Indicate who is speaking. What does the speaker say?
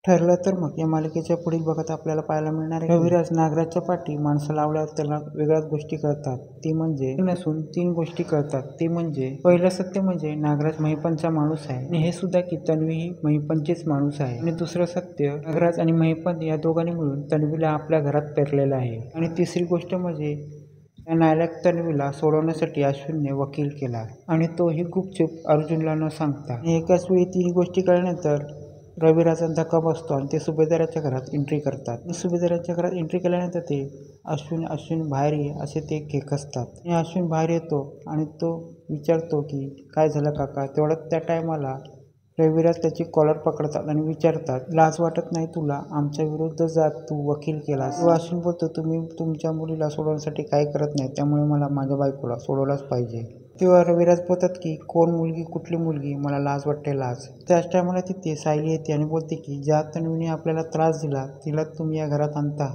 Speaker 1: ठरलं तर मग या मालिकेच्या पुढील भागात आपल्याला पाहायला मिळणार आहे रविराज नागराजच्या पाठी माणसं लावल्यावर त्याला वेगळ्याच गोष्टी कळतात. ती म्हणजे नसून 3 गोष्टी कळतात. ते म्हणजे पहिलं सत्य म्हणजे नागराज महिपंतचा माणूस आहे आणि हे सुद्धा की तन्वी ही महिपंतचीच माणूस आहे. आणि दुसरं सत्य नागराज आणि महिपंत या दोघांनी मिळून तन्वीला आपल्या घरात पेरलेलं आहे. आणि तिसरी गोष्ट म्हणजे या नालायक तन्वीला सोडवण्यासाठी अश्विनने वकील केला आणि तोही गुपचूप अर्जुनला न सांगता. आणि एकाच वेळी 3 गोष्टी कळल्यानंतर रविराजांचा धक्का बसतो आणि ते सुभेदाराच्या घरात एंट्री करतात. आणि सुभेदाराच्या घरात एंट्री केल्यानंतर ते अश्विन बाहेर ये असे ते खेकसतात. आणि अश्विन बाहेर येतो आणि तो विचारतो की काय झालं काका. तेवढ्यात त्या टायमाला रविराज त्याची कॉलर पकडतात आणि विचारतात, लाज वाटत नाही तुला आमच्या विरुद्ध जात तू वकील केलास. तेव्हा अश्विन बोलतो, तुम्ही तुमच्या मुलीला सोडवण्यासाठी काय करत नाही, त्यामुळे मला माझ्या बायकोला सोडवलाच पाहिजे. तेव्हा रविराज बोलतात की कोण मुलगी, कुठली मुलगी, मला लाज वाटते लाज. त्याच टायमाला तिथे सायली येते आणि बोलते की ज्या तन्वीने आपल्याला त्रास दिला तिला तुम्ही या घरात आणता